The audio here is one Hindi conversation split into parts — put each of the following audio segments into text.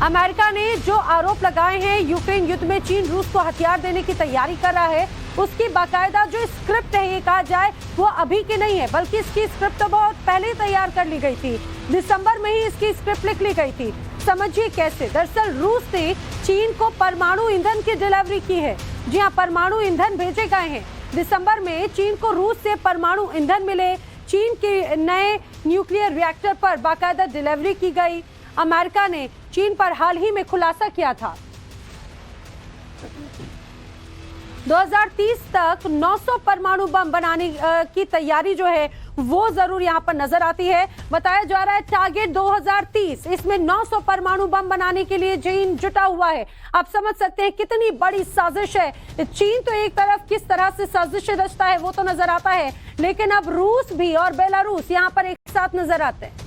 अमेरिका ने जो आरोप लगाए हैं यूक्रेन युद्ध में चीन रूस को हथियार देने की तैयारी कर रहा है, उसकी बाकायदा जो स्क्रिप्ट है ये कहा जाए वो अभी की नहीं है, बल्कि इसकी स्क्रिप्ट तो बहुत पहले तैयार कर ली गई थी। दिसंबर में ही इसकी स्क्रिप्ट लिख ली गई थी। समझिए कैसे। दरअसल रूस ने चीन को परमाणु ईंधन की डिलीवरी की है। जी हाँ, परमाणु ईंधन भेजे गए हैं। दिसंबर में चीन को रूस से परमाणु ईंधन मिले। चीन के नए न्यूक्लियर रिएक्टर पर बाकायदा डिलीवरी की गई। अमेरिका ने चीन पर हाल ही में खुलासा किया था 2030 तक 900 परमाणु बम बनाने की तैयारी जो है वो जरूर यहाँ पर नजर आती है। बताया जा रहा है टारगेट 2030, इसमें 900 परमाणु बम बनाने के लिए चीन जुटा हुआ है। आप समझ सकते हैं कितनी बड़ी साजिश है। चीन तो एक तरफ किस तरह से साजिश रचता है वो तो नजर आता है, लेकिन अब रूस भी और बेलारूस यहाँ पर एक साथ नजर आते हैं।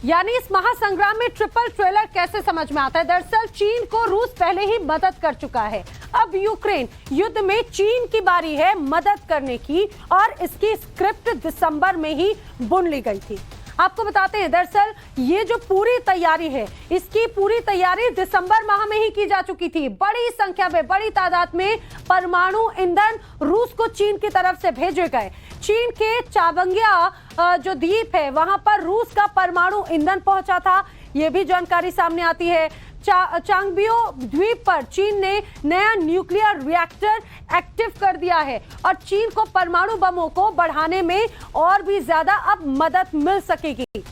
यानी इस महासंग्राम में ट्रिपल ट्रेलर कैसे समझ में आता है। दरअसल चीन को रूस पहले ही मदद कर चुका है, अब यूक्रेन युद्ध में चीन की बारी है मदद करने की, और इसकी स्क्रिप्ट दिसंबर में ही बुन ली गई थी। आपको बताते हैं दरअसल ये जो पूरी तैयारी है, इसकी पूरी तैयारी दिसंबर माह में ही की जा चुकी थी। बड़ी संख्या में, बड़ी तादाद में परमाणु ईंधन रूस को चीन की तरफ से भेजे गए। चीन के चाबंगिया जो द्वीप है वहां पर रूस का परमाणु ईंधन पहुंचा था, ये भी जानकारी सामने आती है। चांगबियो द्वीप पर चीन ने नया न्यूक्लियर रिएक्टर एक्टिव कर दिया है और चीन को परमाणु बमों को बढ़ाने में और भी ज्यादा अब मदद मिल सकेगी।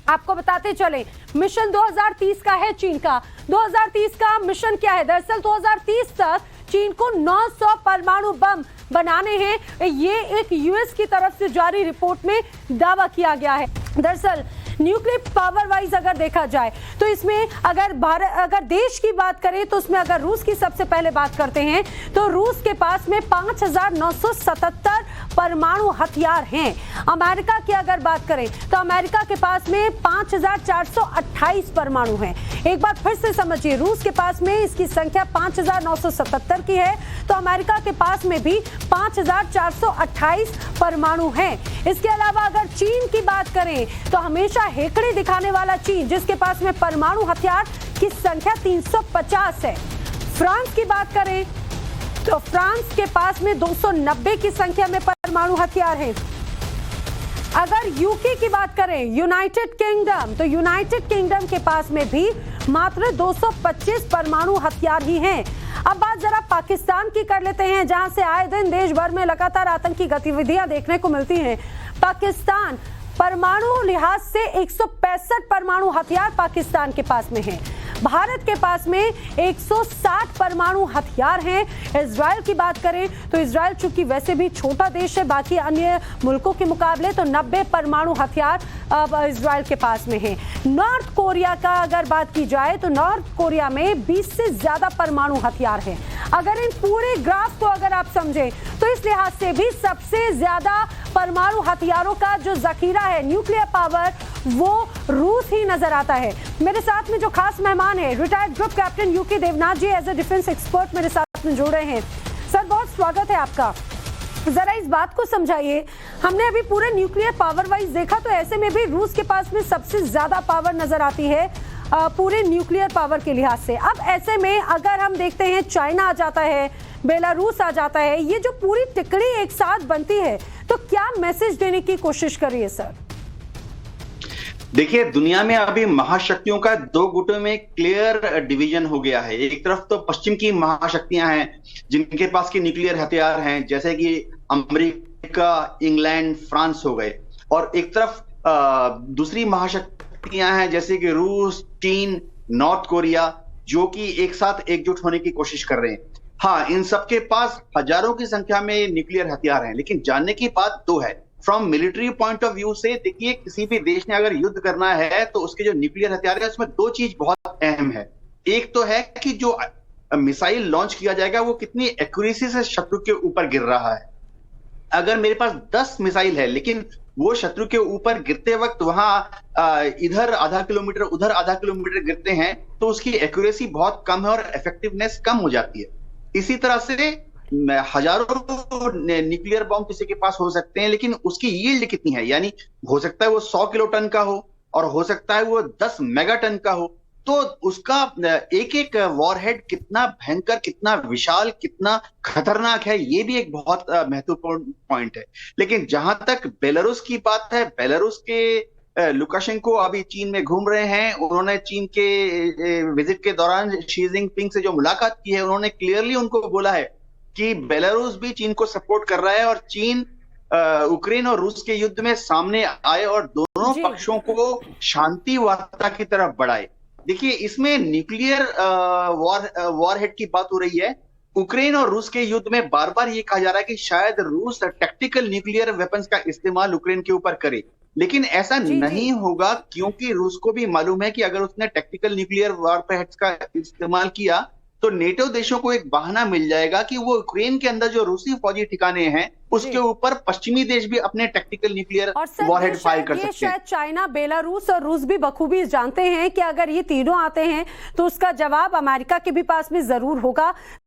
आपको बताते चले मिशन 2030 का है चीन का। 2030 का मिशन क्या है? दरअसल 2030 तक चीन को 900 परमाणु बम बनाने हैं, ये एक यूएस की तरफ से जारी रिपोर्ट में दावा किया गया है। दरअसल न्यूक्लियर पावर वाइज अगर देखा जाए तो इसमें अगर देश की बात करें तो उसमें अगर रूस की सबसे पहले बात करते हैं तो रूस के पास में 5977 परमाणु हथियार हैं। अमेरिका की अगर बात करें तो अमेरिका के पास में 5428 परमाणु हैं। एक बार फिर से समझिए, रूस के पास में इसकी संख्या 5977 की है, तो अमेरिका के पास में भी 5428 परमाणु हैं। इसके अलावा अगर चीन की बात करें तो हमेशा हेकड़ी दिखाने वाला चीन, जिसके पास में परमाणु हथियार की संख्या 350 है। फ्रांस की बात करें तो फ्रांस के पास में 290 की संख्या में परमाणु हथियार हैं। अगर यूके की बात करें, यूनाइटेड किंगडम, तो यूनाइटेड किंगडम के पास में भी मात्र 225 परमाणु हथियार ही हैं। अब बात जरा पाकिस्तान की कर लेते हैं, जहां से आए दिन देश भर में लगातार आतंकी गतिविधियां देखने को मिलती हैं। पाकिस्तान परमाणु लिहाज से 165 परमाणु हथियार पाकिस्तान के पास में हैं। भारत के पास में 160 परमाणु हथियार हैं। इजराइल की बात करें तो इजराइल चूंकि वैसे भी छोटा देश है बाकी अन्य मुल्कों के मुकाबले, तो 90 परमाणु हथियार अब इजराइल के पास में हैं। नॉर्थ कोरिया का अगर बात की जाए तो नॉर्थ कोरिया में 20 से ज्यादा परमाणु हथियार हैं। अगर इन पूरे ग्राफ को अगर आप समझें तो इस लिहाज से भी सबसे ज्यादा परमाणु हथियारों का जो जखीरा है, न्यूक्लियर पावर, वो रूस ही नजर आता है। मेरे साथ में जो खास मेहमान है, retired group captain UK Devnath ji, as a defence expert मेरे साथ में जुड़ रहे हैं। सर, बहुत स्वागत है आपका। जरा इस बात को समझाइए, हमने अभी पूरे न्यूक्लियर पावर वाइज देखा तो ऐसे में भी रूस के पास में सबसे ज्यादा पावर नजर आती है पूरे न्यूक्लियर पावर के लिहाज से। अब ऐसे में अगर हम देखते हैं चाइना आ जाता है, बेलारूस आ जाता है, ये जो पूरी टिकड़ी एक साथ बनती है, तो क्या मैसेज देने की कोशिश कर रही है सर? देखिए, दुनिया में अभी महाशक्तियों का दो गुटों में क्लियर डिवीजन हो गया है। एक तरफ तो पश्चिम की महाशक्तियां हैं जिनके पास की न्यूक्लियर हथियार हैं, जैसे कि अमेरिका, इंग्लैंड, फ्रांस हो गए, और एक तरफ दूसरी महाशक्तियां हैं जैसे कि रूस, चीन, नॉर्थ कोरिया, जो कि एक साथ एकजुट होने की कोशिश कर रहे हैं। हाँ, इन सबके पास हजारों की संख्या में न्यूक्लियर हथियार हैं, लेकिन जानने की बात दो है। From military point of view से देखिए, किसी भी देश ने अगर युद्ध करना है तो उसके जो न्यूक्लियर हथियार है उसमें दो चीज बहुत अहम है। एक तो है कि जो मिसाइल लॉन्च किया जाएगा वो कितनी एक्यूरेसी से शत्रु के ऊपर गिर रहा है। अगर मेरे पास 10 मिसाइल है लेकिन वो शत्रु के ऊपर गिरते वक्त वहां इधर आधा किलोमीटर उधर आधा किलोमीटर गिरते हैं तो उसकी एक्यूरेसी बहुत कम है और इफेक्टिवनेस कम हो जाती है। इसी तरह से हजारों न्यूक्लियर बॉम्ब किसी के पास हो सकते हैं, लेकिन उसकी यील्ड कितनी है, यानी हो सकता है वो 100 किलो टन का हो और हो सकता है वो 10 मेगा टन का हो। तो उसका एक एक वॉरहेड कितना भयंकर, कितना विशाल, कितना खतरनाक है, ये भी एक बहुत महत्वपूर्ण पॉइंट है। लेकिन जहां तक बेलारूस की बात है, बेलारूस के लुकाशेंको अभी चीन में घूम रहे हैं। उन्होंने चीन के विजिट के दौरान शी जिनपिंग से जो मुलाकात की है, उन्होंने क्लियरली उनको बोला है कि बेलारूस भी चीन को सपोर्ट कर रहा है और चीन यूक्रेन और रूस के युद्ध में सामने आए और दोनों जी। पक्षों को शांति वार्ता की तरफ बढ़ाए। देखिए, इसमें न्यूक्लियर वॉरहेड की बात हो रही है। यूक्रेन और रूस के युद्ध में बार बार ये कहा जा रहा है कि शायद रूस टैक्टिकल न्यूक्लियर वेपन्स का इस्तेमाल यूक्रेन के ऊपर करे, लेकिन ऐसा जी जी। नहीं होगा, क्योंकि रूस को भी मालूम है कि अगर उसने टैक्टिकल न्यूक्लियर वॉरहेड्स का इस्तेमाल किया तो नेटो देशों को एक बहाना मिल जाएगा कि वो यूक्रेन के अंदर जो रूसी फौजी ठिकाने हैं उसके जी। ऊपर पश्चिमी देश भी अपने टैक्टिकल न्यूक्लियर और सर वॉरहेड फायर कर सकते हैं। शायद चाइना, बेलारूस और रूस भी बखूबी जानते हैं कि अगर ये तीनों आते हैं तो उसका जवाब अमेरिका के भी पास में जरूर होगा।